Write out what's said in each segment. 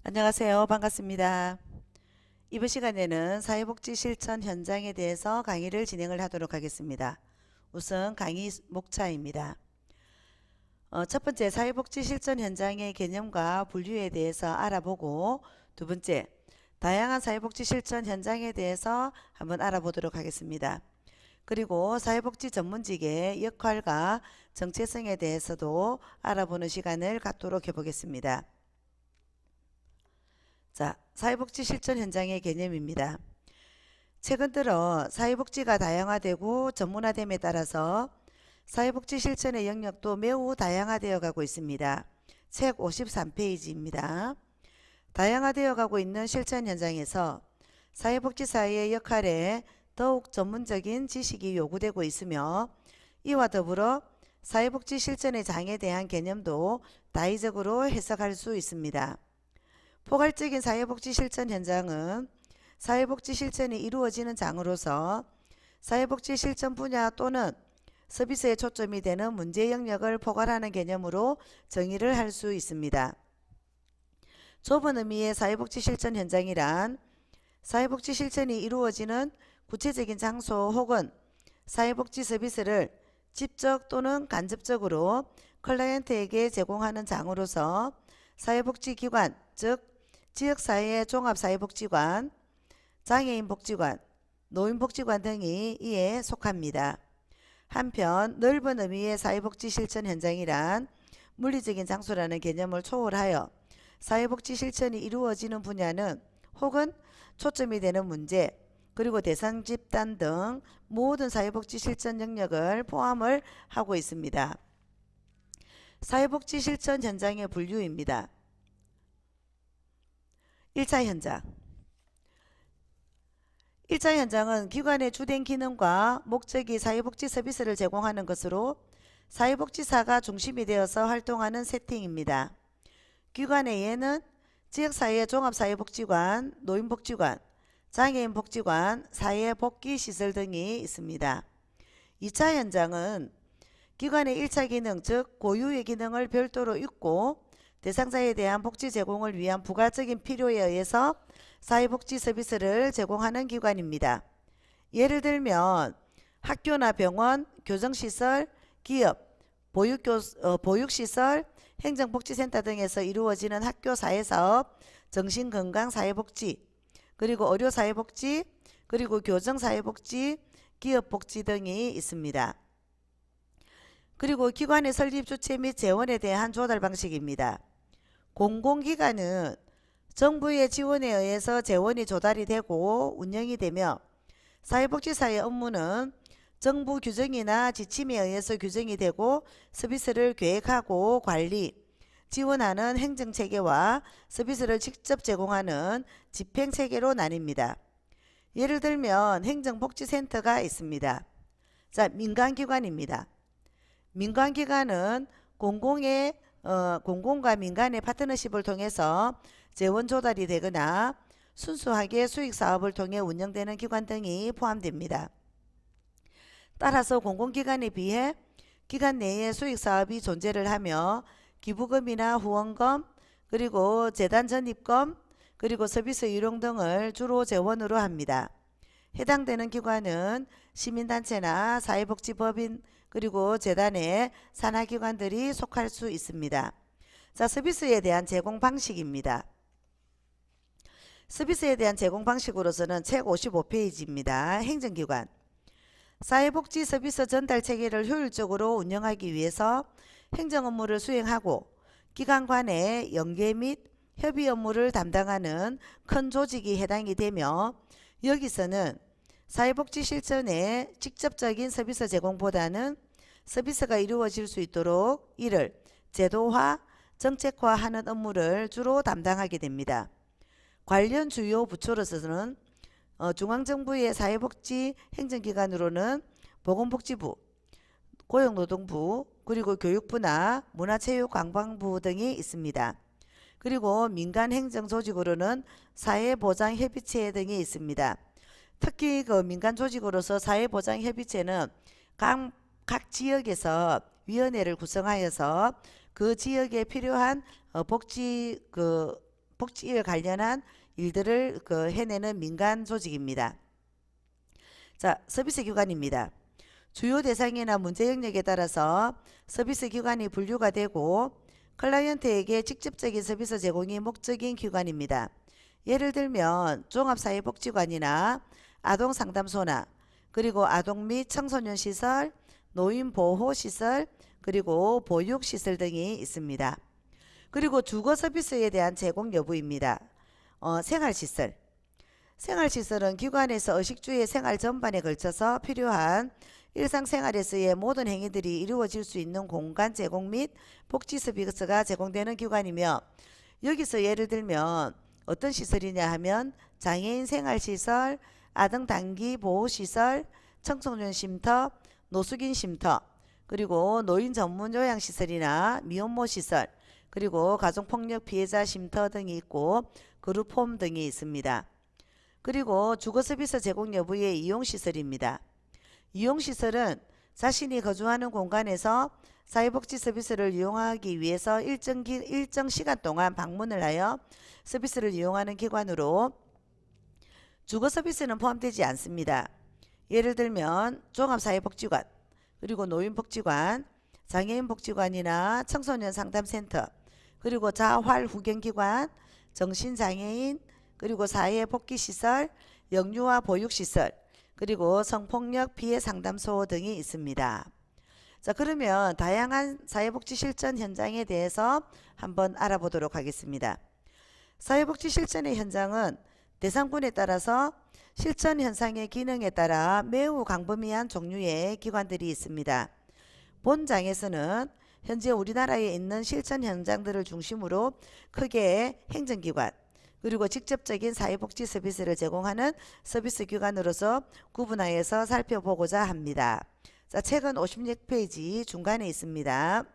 안녕하세요. 반갑습니다. 이번 시간에는 사회복지 실천 현장에 대해서 강의를 진행을 하도록 하겠습니다. 우선 강의 목차입니다. 첫 번째, 사회복지 실천 현장의 개념과 분류에 대해서 알아보고, 두 번째, 다양한 사회복지 실천 현장에 대해서 한번 알아보도록 하겠습니다. 그리고 사회복지 전문직의 역할과 정체성에 대해서도 알아보는 시간을 갖도록 해보겠습니다. 자, 사회복지 실천 현장의 개념입니다. 최근 들어 사회복지가 다양화되고 전문화됨에 따라서 사회복지 실천의 영역도 매우 다양화되어 가고 있습니다. 책 53페이지입니다. 다양화되어 가고 있는 실천 현장에서 사회복지사의 역할에 더욱 전문적인 지식이 요구되고 있으며, 이와 더불어 사회복지 실천의 장에 대한 개념도 다의적으로 해석할 수 있습니다. 포괄적인 사회복지 실천 현장은 사회복지 실천이 이루어지는 장으로서 사회복지 실천 분야 또는 서비스에 초점이 되는 문제 영역을 포괄하는 개념으로 정의를 할 수 있습니다. 좁은 의미의 사회복지 실천 현장이란 사회복지 실천이 이루어지는 구체적인 장소 혹은 사회복지 서비스를 직접 또는 간접적으로 클라이언트에게 제공하는 장으로서 사회복지기관, 즉 지역사회 종합사회복지관, 장애인복지관, 노인복지관 등이 이에 속합니다. 한편 넓은 의미의 사회복지 실천 현장이란 물리적인 장소라는 개념을 초월하여 사회복지 실천이 이루어지는 분야는 혹은 초점이 되는 문제, 그리고 대상 집단 등 모든 사회복지 실천 영역을 포함을 하고 있습니다. 사회복지 실천 현장의 분류입니다. 1차 현장. 1차 현장은 기관의 주된 기능과 목적이 사회복지 서비스를 제공하는 것으로 사회복지사가 중심이 되어서 활동하는 세팅입니다. 기관의 예는 지역사회 종합사회복지관, 노인복지관, 장애인복지관, 사회복귀시설 등이 있습니다. 2차 현장은 기관의 1차 기능, 즉 고유의 기능을 별도로 잇고 대상자에 대한 복지 제공을 위한 부가적인 필요에 의해서 사회복지 서비스를 제공하는 기관입니다. 예를 들면 학교나 병원, 교정시설, 기업, 보육시설, 행정복지센터 등에서 이루어지는 학교 사회사업, 정신건강사회복지, 그리고 의료사회복지, 그리고 교정사회복지, 기업복지 등이 있습니다. 그리고 기관의 설립 주체 및 재원에 대한 조달 방식입니다. 공공기관은 정부의 지원에 의해서 재원이 조달이 되고 운영이 되며, 사회복지사의 업무는 정부 규정이나 지침에 의해서 규정이 되고 서비스를 계획하고 관리, 지원하는 행정체계와 서비스를 직접 제공하는 집행체계로 나뉩니다. 예를 들면 행정복지센터가 있습니다. 자, 민간기관입니다. 민간기관은 공공과 민간의 파트너십을 통해서 재원 조달이 되거나 순수하게 수익사업을 통해 운영되는 기관 등이 포함됩니다. 따라서 공공기관에 비해 기관 내에 수익사업이 존재를 하며 기부금이나 후원금, 그리고 재단 전입금, 그리고 서비스 유용 등을 주로 재원으로 합니다. 해당되는 기관은 시민단체나 사회복지법인, 그리고 재단의 산하기관들이 속할 수 있습니다. 자, 서비스에 대한 제공 방식입니다. 서비스에 대한 제공 방식으로서는 책 55페이지입니다. 행정기관. 사회복지 서비스 전달 체계를 효율적으로 운영하기 위해서 행정 업무를 수행하고 기관 간의 연계 및 협의 업무를 담당하는 큰 조직이 해당이 되며, 여기서는 사회복지 실천의 직접적인 서비스 제공보다는 서비스가 이루어질 수 있도록 이를 제도화, 정책화하는 업무를 주로 담당하게 됩니다. 관련 주요 부처로서는 중앙정부의 사회복지 행정기관으로는 보건복지부, 고용노동부, 그리고 교육부나 문화체육관광부 등이 있습니다. 그리고 민간행정조직으로는 사회보장협의체 등이 있습니다. 특히 그 민간조직으로서 사회보장협의체는 각 지역에서 위원회를 구성하여서 그 지역에 필요한 복지 복지에 관련한 일들을 해내는 민간 조직입니다. 자, 서비스 기관입니다. 주요 대상이나 문제 영역에 따라서 서비스 기관이 분류가 되고 클라이언트에게 직접적인 서비스 제공이 목적인 기관입니다. 예를 들면 종합사회복지관이나 아동상담소나 그리고 아동 및 청소년 시설, 노인보호시설, 그리고 보육시설 등이 있습니다. 그리고 주거 서비스에 대한 제공 여부입니다. 생활시설. 생활시설은 기관에서 의식주의 생활 전반에 걸쳐서 필요한 일상생활에서의 모든 행위들이 이루어질 수 있는 공간 제공 및 복지 서비스가 제공되는 기관이며, 여기서 예를 들면 어떤 시설이냐 하면 장애인 생활시설, 아동 단기 보호시설, 청소년 쉼터, 노숙인 쉼터, 그리고 노인 전문 요양시설이나 미혼모 시설, 그리고 가정폭력 피해자 쉼터 등이 있고 그룹홈 등이 있습니다. 그리고 주거서비스 제공 여부의 이용시설입니다. 이용시설은 자신이 거주하는 공간에서 사회복지 서비스를 이용하기 위해서 일정 시간 동안 방문을 하여 서비스를 이용하는 기관으로 주거서비스는 포함되지 않습니다. 예를 들면 종합사회복지관, 그리고 노인복지관, 장애인복지관이나 청소년 상담센터, 그리고 자활후견기관, 정신장애인, 그리고 사회복귀시설, 영유아 보육시설, 그리고 성폭력 피해 상담소 등이 있습니다. 자, 그러면 다양한 사회복지 실천 현장에 대해서 한번 알아보도록 하겠습니다. 사회복지 실천의 현장은 대상군에 따라서 실천 현상의 기능에 따라 매우 광범위한 종류의 기관들이 있습니다. 본장에서는 현재 우리나라에 있는 실천 현장들을 중심으로 크게 행정기관, 그리고 직접적인 사회복지 서비스를 제공하는 서비스 기관으로서 구분하여서 살펴보고자 합니다. 자, 책은 56페이지 중간에 있습니다.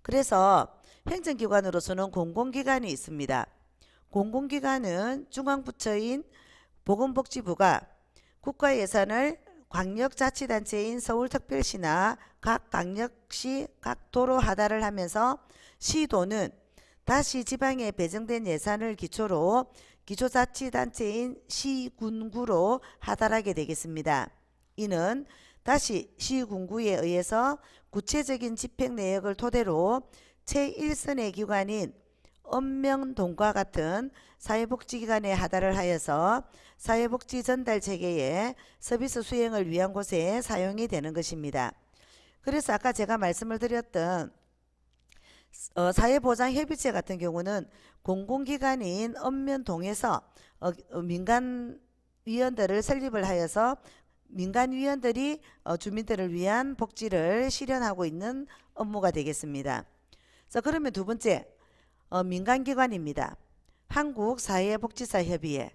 그래서 행정기관으로서는 공공기관이 있습니다. 공공기관은 중앙부처인 보건복지부가 국가 예산을 광역자치단체인 서울특별시나 각 광역시 각 도로 하달을 하면서 시도는 다시 지방에 배정된 예산을 기초로 기초자치단체인 시군구로 하달하게 되겠습니다. 이는 다시 시군구에 의해서 구체적인 집행 내역을 토대로 제1선의 기관인 읍명동과 같은 사회복지기관에 하달을 하여서 사회복지 전달 체계의 서비스 수행을 위한 곳에 사용이 되는 것입니다. 그래서 아까 제가 말씀을 드렸던 사회보장협의체 같은 경우는 공공기관인 읍면동에서 민간위원들을 설립을 하여서 민간위원들이 주민들을 위한 복지를 실현하고 있는 업무가 되겠습니다. 자, 그러면 두 번째 민간기관입니다. 한국사회복지사협의회.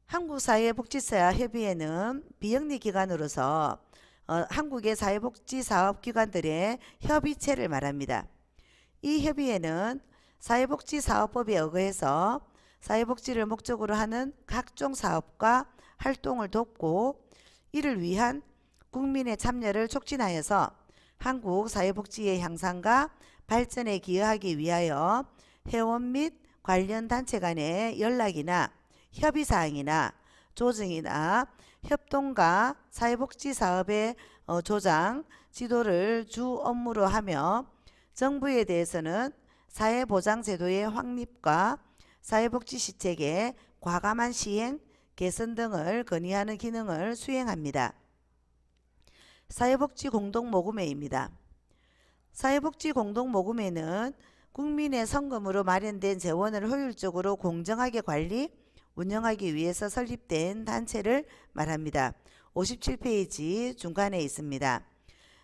한국사회복지사협의회는 비영리기관으로서 한국의 사회복지사업기관들의 협의체를 말합니다. 이 협의회는 사회복지사업법에 의거해서 사회복지를 목적으로 하는 각종 사업과 활동을 돕고 이를 위한 국민의 참여를 촉진하여서 한국 사회복지의 향상과 발전에 기여하기 위하여 회원 및 관련 단체 간의 연락이나 협의사항이나 조정이나 협동과 사회복지 사업의 조장, 지도를 주 업무로 하며 정부에 대해서는 사회보장제도의 확립과 사회복지 시책의 과감한 시행, 개선 등을 건의하는 기능을 수행합니다. 사회복지 공동모금회입니다. 사회복지 공동모금회는 국민의 성금으로 마련된 재원을 효율적으로 공정하게 관리, 운영하기 위해서 설립된 단체를 말합니다. 57페이지 중간에 있습니다.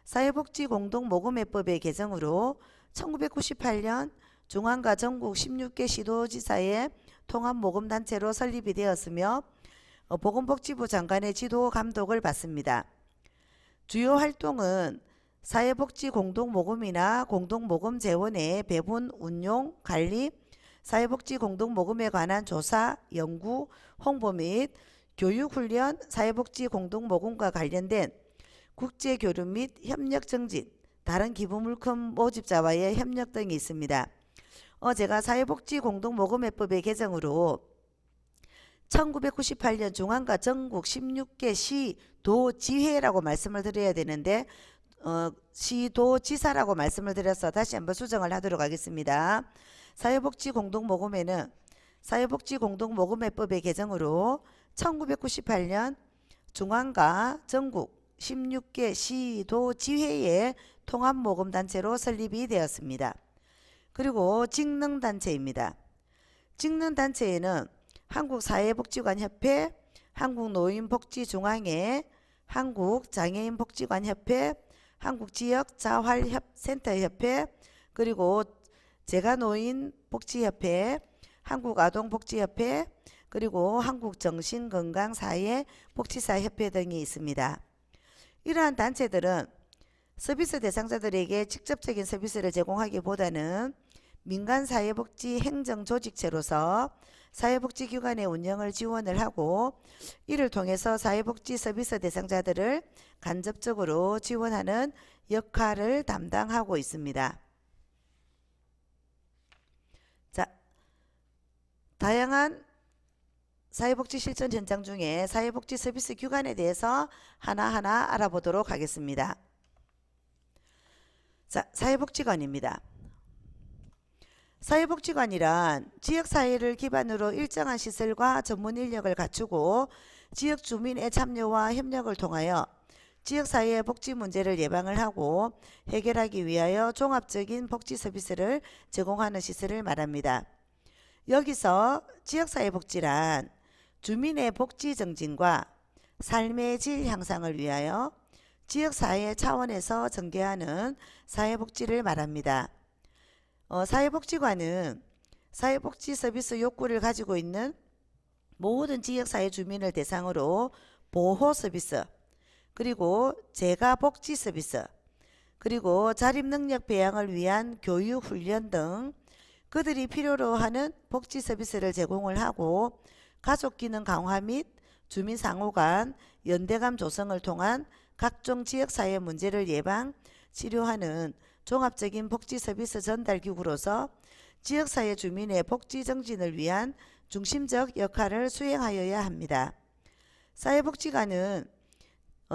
사회복지 공동모금회법의 개정으로 1998년 중앙과 전국 16개 시도지사의 통합모금단체로 설립이 되었으며 보건복지부 장관의 지도 감독을 받습니다. 주요 활동은 사회복지 공동모금이나 공동모금 재원의 배분, 운용, 관리, 사회복지 공동모금에 관한 조사, 연구, 홍보 및 교육훈련, 사회복지 공동모금과 관련된 국제교류 및 협력 증진, 다른 기부물품 모집자와의 협력 등이 있습니다. 제가 사회복지공동모금회법의 개정으로 1998년 중앙과 전국 16개 시, 도, 지회라고 말씀을 드려야 되는데 시, 도, 지사라고 말씀을 드려서 다시 한번 수정을 하도록 하겠습니다. 사회복지공동모금회법의 개정으로 1998년 중앙과 전국 16개 시, 도, 지회의 통합모금단체로 설립이 되었습니다. 그리고 직능단체입니다. 직능단체에는 한국사회복지관협회, 한국노인복지중앙회, 한국장애인복지관협회, 한국지역자활센터협회, 그리고 제가노인복지협회, 한국아동복지협회, 그리고 한국정신건강사회복지사협회 등이 있습니다. 이러한 단체들은 서비스 대상자들에게 직접적인 서비스를 제공하기보다는 민간사회복지 행정조직체로서 사회복지기관의 운영을 지원을 하고 이를 통해서 사회복지 서비스 대상자들을 간접적으로 지원하는 역할을 담당하고 있습니다. 자, 다양한 사회복지 실천 현장 중에 사회복지 서비스 기관에 대해서 하나하나 알아보도록 하겠습니다. 자, 사회복지관입니다. 사회복지관이란 지역사회를 기반으로 일정한 시설과 전문 인력을 갖추고 지역 주민의 참여와 협력을 통하여 지역사회의 복지 문제를 예방을 하고 해결하기 위하여 종합적인 복지 서비스를 제공하는 시설을 말합니다. 여기서 지역사회복지란 주민의 복지 증진과 삶의 질 향상을 위하여 지역사회 차원에서 전개하는 사회복지를 말합니다. 사회복지관은 사회복지 서비스 욕구를 가지고 있는 모든 지역사회 주민을 대상으로 보호 서비스, 그리고 재가복지 서비스, 그리고 자립능력 배양을 위한 교육 훈련 등 그들이 필요로 하는 복지 서비스를 제공을 하고 가족기능 강화 및 주민 상호 간 연대감 조성을 통한 각종 지역사회 문제를 예방, 치료하는 종합적인 복지 서비스 전달 기구로서 지역사회 주민의 복지 증진을 위한 중심적 역할을 수행하여야 합니다. 사회복지관은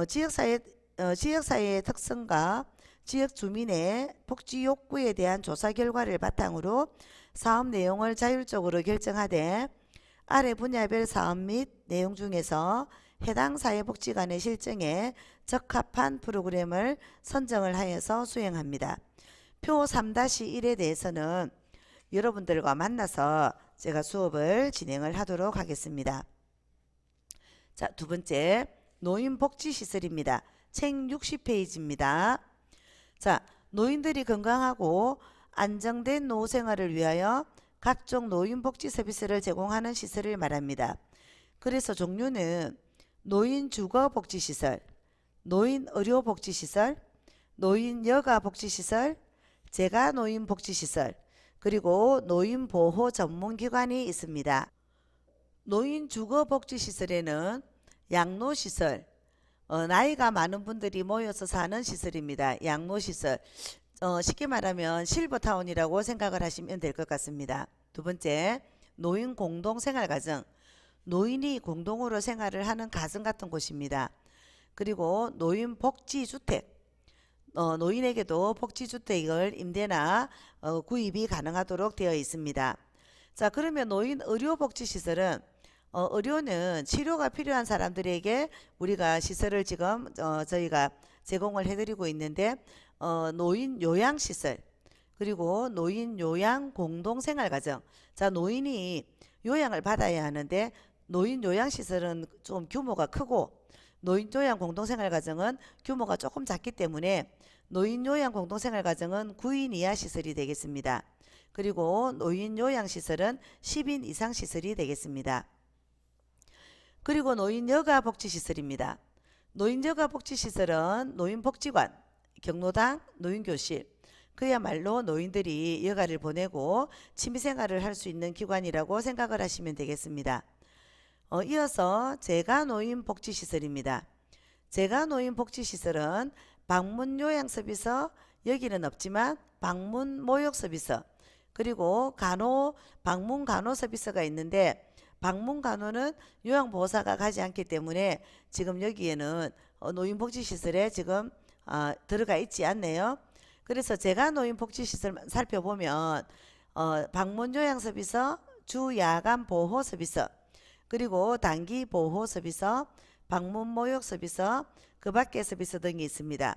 지역사회의 특성과 지역 주민의 복지 욕구에 대한 조사 결과를 바탕으로 사업 내용을 자율적으로 결정하되 아래 분야별 사업 및 내용 중에서 해당 사회복지관의 실정에 적합한 프로그램을 선정을 하여서 수행합니다. 표 3-1에 대해서는 여러분들과 만나서 제가 수업을 진행을 하도록 하겠습니다. 자, 두 번째, 노인복지시설입니다. 책 60페이지입니다. 자, 노인들이 건강하고 안정된 노후 생활을 위하여 각종 노인복지 서비스를 제공하는 시설을 말합니다. 그래서 종류는 노인주거복지시설, 노인의료복지시설, 노인여가복지시설, 재가노인복지시설, 그리고 노인보호 전문기관이 있습니다. 노인주거복지시설에는 양로시설, 나이가 많은 분들이 모여서 사는 시설입니다. 양로시설, 쉽게 말하면 실버타운이라고 생각을 하시면 될 것 같습니다. 두 번째, 노인공동생활가정, 노인이 공동으로 생활을 하는 가정 같은 곳입니다. 그리고 노인복지주택, 노인에게도 복지주택을 임대나 구입이 가능하도록 되어 있습니다. 자, 그러면 노인의료복지시설은 의료는 치료가 필요한 사람들에게 우리가 시설을 지금 저희가 제공을 해드리고 있는데 노인 요양시설, 그리고 노인 요양 공동생활가정. 자, 노인이 요양을 받아야 하는데 노인 요양시설은 좀 규모가 크고 노인 요양 공동생활가정은 규모가 조금 작기 때문에 노인 요양 공동생활가정은 9인 이하 시설이 되겠습니다. 그리고 노인 요양시설은 10인 이상 시설이 되겠습니다. 그리고 노인여가복지시설입니다. 노인여가복지시설은 노인복지관, 경로당, 노인교실, 그야말로 노인들이 여가를 보내고 취미생활을 할 수 있는 기관이라고 생각을 하시면 되겠습니다. 이어서 재가노인복지시설입니다. 재가노인복지시설은 방문요양서비스, 여기는 없지만 방문모욕서비스, 그리고 방문 간호 서비스가 있는데 방문 간호는 요양보호사가 가지 않기 때문에 지금 여기에는 노인복지시설에 지금 들어가 있지 않네요. 그래서 제가 노인복지시설 살펴보면 방문 요양 서비스, 주 야간 보호 서비스, 그리고 단기 보호 서비스, 방문 모욕 서비스, 그 밖의 서비스 등이 있습니다.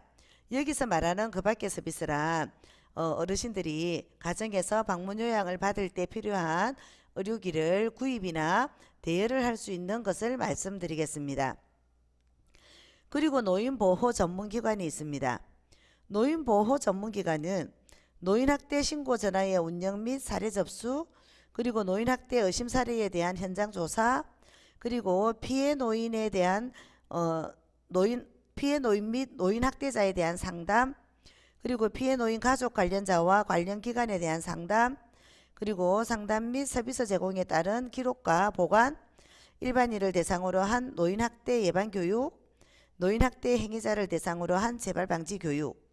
여기서 말하는 그 밖의 서비스란 어르신들이 가정에서 방문 요양을 받을 때 필요한 의료기를 구입이나 대여를 할 수 있는 것을 말씀드리겠습니다. 그리고 노인보호 전문기관이 있습니다. 노인보호 전문기관은 노인학대 신고 전화의 운영 및 사례 접수, 그리고 노인학대 의심 사례에 대한 현장 조사, 그리고 피해 노인에 대한 피해 노인 및 노인 학대자에 대한 상담, 그리고 피해 노인 가족 관련자와 관련 기관에 대한 상담, 그리고 상담 및 서비스 제공에 따른 기록과 보관, 일반인을 대상으로 한 노인학대 예방교육, 노인학대 행위자를 대상으로 한 재발방지 교육,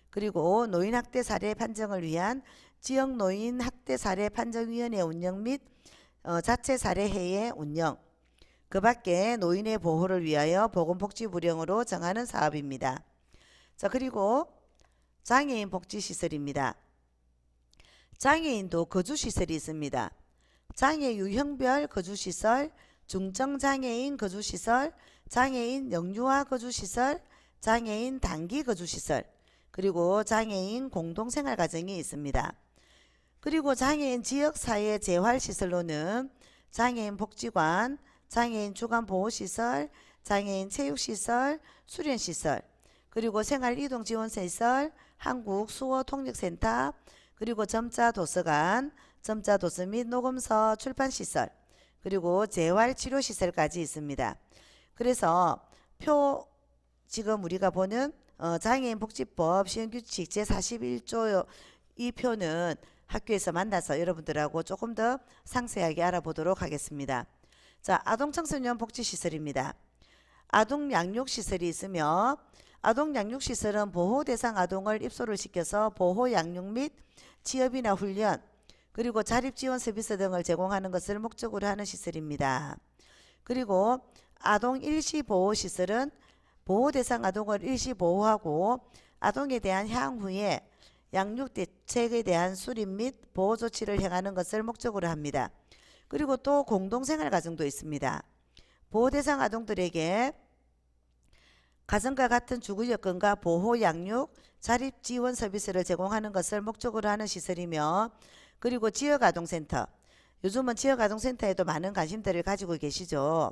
그리고 노인학대 사례 판정을 위한 지역 노인학대 사례 판정위원회 운영 및 자체 사례회의 운영, 그 밖에 노인의 보호를 위하여 보건복지부령으로 정하는 사업입니다. 자, 그리고 장애인 복지시설입니다. 장애인도 거주시설이 있습니다. 장애 유형별 거주시설, 중증장애인 거주시설, 장애인 영유아 거주시설, 장애인 단기 거주시설, 그리고 장애인 공동생활가정이 있습니다. 그리고 장애인 지역사회 재활시설로는 장애인 복지관, 장애인 주간보호시설, 장애인 체육시설, 수련시설, 그리고 생활이동지원시설, 한국수어통역센터, 그리고 점자도서관, 점자도서 및 녹음서 출판시설, 그리고 재활치료시설까지 있습니다. 그래서 지금 우리가 보는 장애인복지법 시행규칙 제41조 이 표는 학교에서 만나서 여러분들하고 조금 더 상세하게 알아보도록 하겠습니다. 자, 아동청소년 복지시설입니다. 아동양육시설이 있으며 아동양육시설은 보호대상 아동을 입소를 시켜서 보호양육 및 취업이나 훈련, 그리고 자립지원 서비스 등을 제공하는 것을 목적으로 하는 시설입니다. 그리고 아동 일시보호시설은 보호대상 아동을 일시 보호하고 아동에 대한 향후에 양육대책에 대한 수립 및 보호조치를 행하는 것을 목적으로 합니다. 그리고 또 공동생활가정도 있습니다. 보호대상 아동들에게 가정과 같은 주거여건과 보호, 양육, 자립지원 서비스를 제공하는 것을 목적으로 하는 시설이며, 그리고 지역아동센터, 요즘은 지역아동센터에도 많은 관심들을 가지고 계시죠.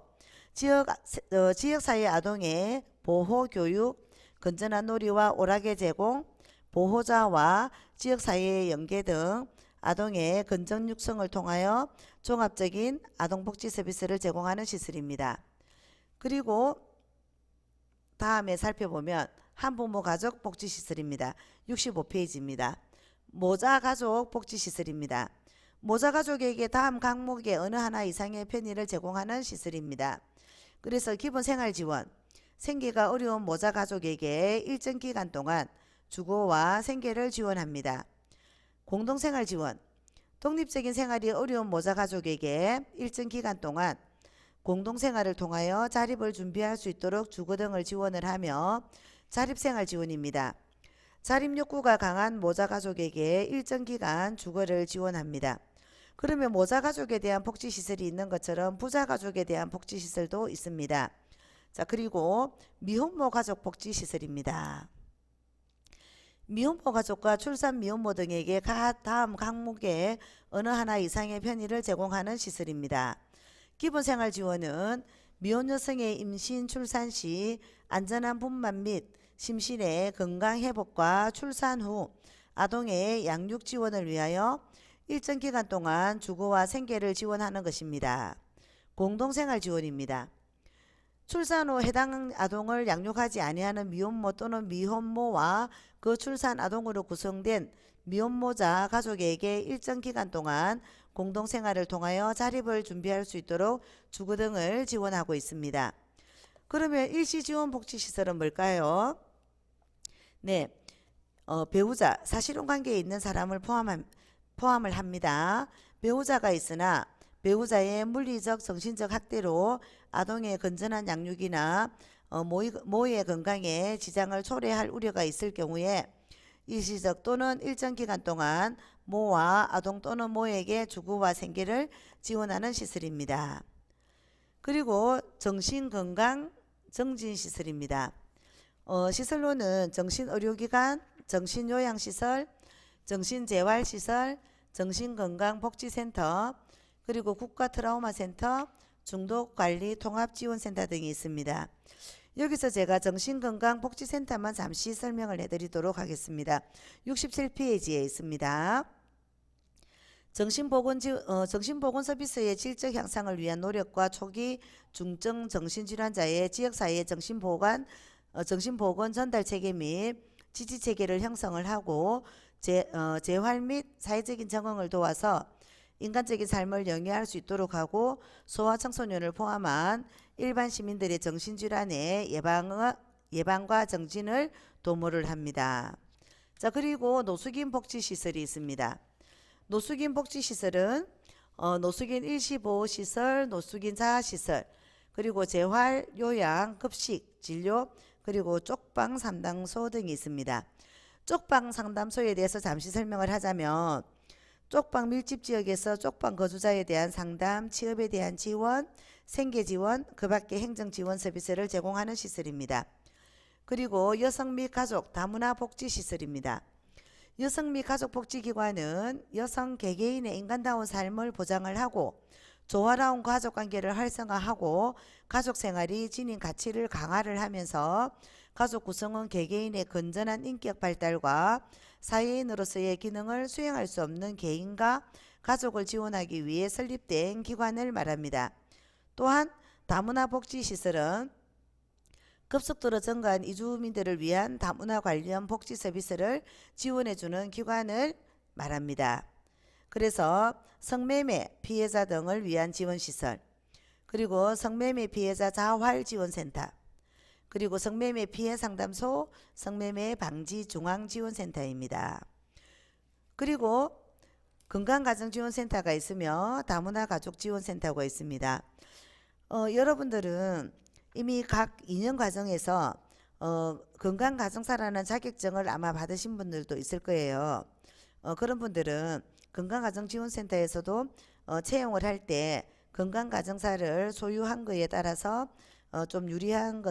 지역사회 아동의 보호, 교육, 건전한 놀이와 오락의 제공, 보호자와 지역사회의 연계 등 아동의 건전 육성을 통하여 종합적인 아동복지 서비스를 제공하는 시설입니다. 그리고 다음에 살펴보면 한부모 가족 복지시설입니다. 65페이지입니다. 모자가족 복지시설입니다. 모자가족에게 다음 항목의 어느 하나 이상의 편의를 제공하는 시설입니다. 그래서 기본생활지원, 생계가 어려운 모자가족에게 일정 기간 동안 주거와 생계를 지원합니다. 공동생활지원, 독립적인 생활이 어려운 모자가족에게 일정 기간 동안 공동생활을 통하여 자립을 준비할 수 있도록 주거 등을 지원을 하며 자립생활 지원입니다. 자립욕구가 강한 모자가족에게 일정 기간 주거를 지원합니다. 그러면 모자가족에 대한 복지시설이 있는 것처럼 부자가족에 대한 복지시설도 있습니다. 자, 그리고 미혼모 가족 복지시설입니다. 미혼모 가족과 출산 미혼모 등에게 다음 항목의 어느 하나 이상의 편의를 제공하는 시설입니다. 기본생활 지원은 미혼 여성의 임신, 출산 시 안전한 분만 및 심신의 건강 회복과 출산 후 아동의 양육 지원을 위하여 일정 기간 동안 주거와 생계를 지원하는 것입니다. 공동생활 지원입니다. 출산 후 해당 아동을 양육하지 아니하는 미혼모 또는 미혼모와 그 출산 아동으로 구성된 미혼모자 가족에게 일정 기간 동안 공동생활을 통하여 자립을 준비할 수 있도록 주거 등을 지원하고 있습니다. 그러면 일시지원복지시설은 뭘까요? 네, 배우자, 사실혼관계에 있는 사람을 포함을 합니다. 배우자가 있으나 배우자의 물리적 정신적 학대로 아동의 건전한 양육이나 모의 건강에 지장을 초래할 우려가 있을 경우에 일시적 또는 일정 기간 동안 모와 아동 또는 모에게 주거와 생계를 지원하는 시설입니다. 그리고 정신건강 정진시설입니다. 시설로는 정신의료기관, 정신요양시설, 정신재활시설, 정신건강복지센터, 그리고 국가트라우마센터, 중독관리통합지원센터 등이 있습니다. 여기서 제가 정신건강복지센터만 잠시 설명을 해드리도록 하겠습니다. 67페이지에 있습니다. 정신보건 서비스의 질적 향상을 위한 노력과 초기 중증 정신질환자의 지역사회의 정신보건 전달체계 및 지지체계를 형성을 하고 재활 및 사회적인 적응을 도와서 인간적인 삶을 영위할 수 있도록 하고 소아청소년을 포함한 일반 시민들의 정신질환의 예방과 정진을 도모를 합니다. 자, 그리고 노숙인 복지시설이 있습니다. 노숙인 복지시설은 노숙인 일시보호시설, 노숙인 자아시설, 그리고 재활, 요양, 급식, 진료, 그리고 쪽방 상담소 등이 있습니다. 쪽방 상담소에 대해서 잠시 설명을 하자면 쪽방 밀집 지역에서 쪽방 거주자에 대한 상담, 취업에 대한 지원, 생계 지원, 그 밖에 행정 지원 서비스를 제공하는 시설입니다. 그리고 여성 및 가족 다문화 복지 시설입니다. 여성 및 가족 복지기관은 여성 개개인의 인간다운 삶을 보장을 하고 조화로운 가족관계를 활성화하고 가족생활이 지닌 가치를 강화를 하면서 가족 구성원 개개인의 건전한 인격 발달과 사회인으로서의 기능을 수행할 수 없는 개인과 가족을 지원하기 위해 설립된 기관을 말합니다. 또한 다문화 복지시설은 급속도로 증가한 이주민들을 위한 다문화 관련 복지 서비스를 지원해주는 기관을 말합니다. 그래서 성매매 피해자 등을 위한 지원시설, 그리고 성매매 피해자 자활지원센터, 그리고 성매매 피해 상담소, 성매매 방지 중앙지원센터입니다. 그리고 건강가정지원센터가 있으며 다문화 가족지원센터가 있습니다. 여러분들은 이미 각 2년 과정에서 건강가정사라는 자격증을 아마 받으신 분들도 있을 거예요. 그런 분들은 건강가정지원센터에서도 채용을 할 때 건강가정사를 소유한 거에 따라서 좀 유리한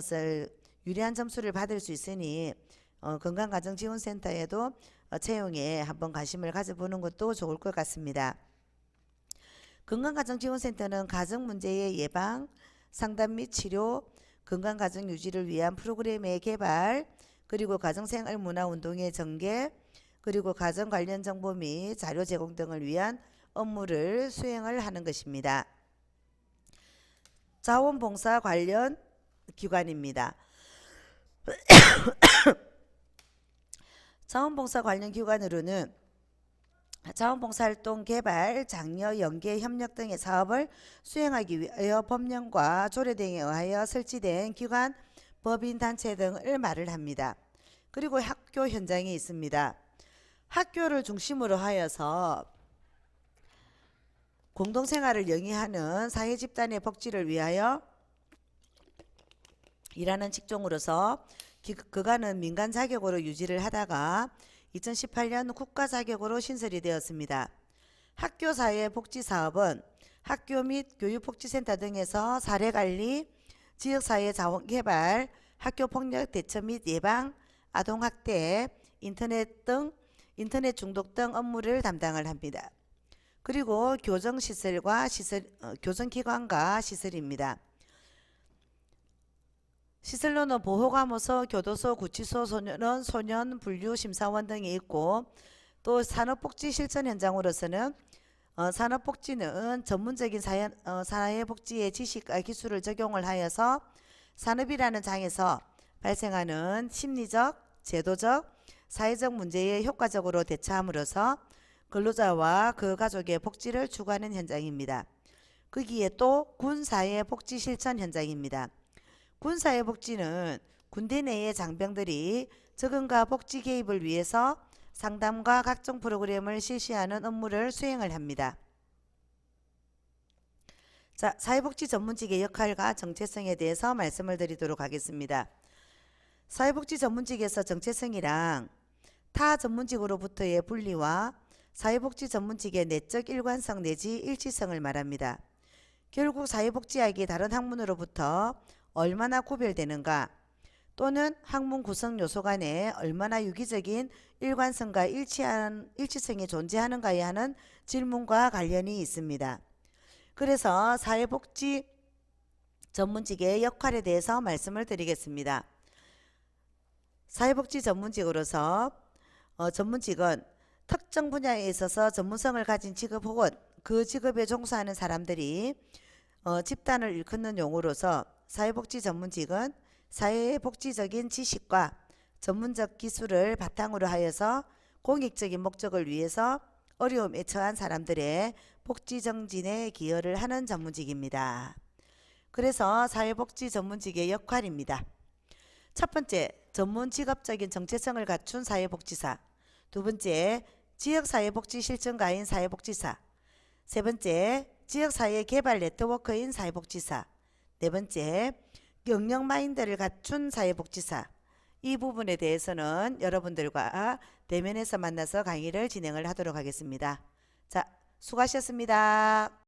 점수를 받을 수 있으니 건강가정지원센터에도 채용에 한번 관심을 가져보는 것도 좋을 것 같습니다. 건강가정지원센터는 가정문제의 예방, 상담 및 치료, 건강가정 유지를 위한 프로그램의 개발, 그리고 가정생활 문화운동의 전개, 그리고 가정 관련 정보 및 자료 제공 등을 위한 업무를 수행을 하는 것입니다. 자원봉사 관련 기관입니다. 자원봉사 관련 기관으로는 자원봉사활동 개발, 장려, 연계, 협력 등의 사업을 수행하기 위하여 법령과 조례 등에 의하여 설치된 기관, 법인, 단체 등을 말을 합니다. 그리고 학교 현장이 있습니다. 학교를 중심으로 하여서 공동생활을 영위하는 사회집단의 복지를 위하여 일하는 직종으로서 그간은 민간 자격으로 유지를 하다가 2018년 국가 자격으로 신설이 되었습니다. 학교사회복지사업은 학교 및 교육복지센터 등에서 사례관리, 지역사회 자원개발, 학교폭력 대처 및 예방, 아동학대, 인터넷 중독 등 업무를 담당을 합니다. 그리고 교정기관과 시설입니다. 시설로는 보호감호소, 교도소, 구치소, 소년원, 소년, 분류, 심사원 등이 있고 또 산업복지 실천 현장으로서는 산업복지는 전문적인 사회복지의 지식과 기술을 적용을 하여서 산업이라는 장에서 발생하는 심리적, 제도적, 사회적 문제에 효과적으로 대처함으로써 근로자와 그 가족의 복지를 추구하는 현장입니다. 거기에 또 군사회복지 실천 현장입니다. 군사회복지는 군대 내의 장병들이 적응과 복지 개입을 위해서 상담과 각종 프로그램을 실시하는 업무를 수행을 합니다. 자, 사회복지 전문직의 역할과 정체성에 대해서 말씀을 드리도록 하겠습니다. 사회복지 전문직에서 정체성이랑 타 전문직으로부터의 분리와 사회복지 전문직의 내적 일관성 내지 일치성을 말합니다. 결국 사회복지학이 다른 학문으로부터 얼마나 구별되는가, 또는 학문 구성 요소 간에 얼마나 유기적인 일관성과 일치성이 존재하는가에 하는 질문과 관련이 있습니다. 그래서 사회복지 전문직의 역할에 대해서 말씀을 드리겠습니다. 사회복지 전문직으로서 전문직은 특정 분야에 있어서 전문성을 가진 직업 혹은 그 직업에 종사하는 사람들이 집단을 일컫는 용어로서 사회복지 전문직은 사회복지적인 지식과 전문적 기술을 바탕으로 하여서 공익적인 목적을 위해서 어려움에 처한 사람들의 복지 정진에 기여를 하는 전문직입니다. 그래서 사회복지 전문직의 역할입니다. 첫 번째, 전문 직업적인 정체성을 갖춘 사회복지사. 두 번째, 지역사회복지 실천가인 사회복지사. 세 번째, 지역사회 개발 네트워크인 사회복지사. 네 번째, 경영 마인드를 갖춘 사회복지사. 이 부분에 대해서는 여러분들과 대면에서 만나서 강의를 진행을 하도록 하겠습니다. 자, 수고하셨습니다.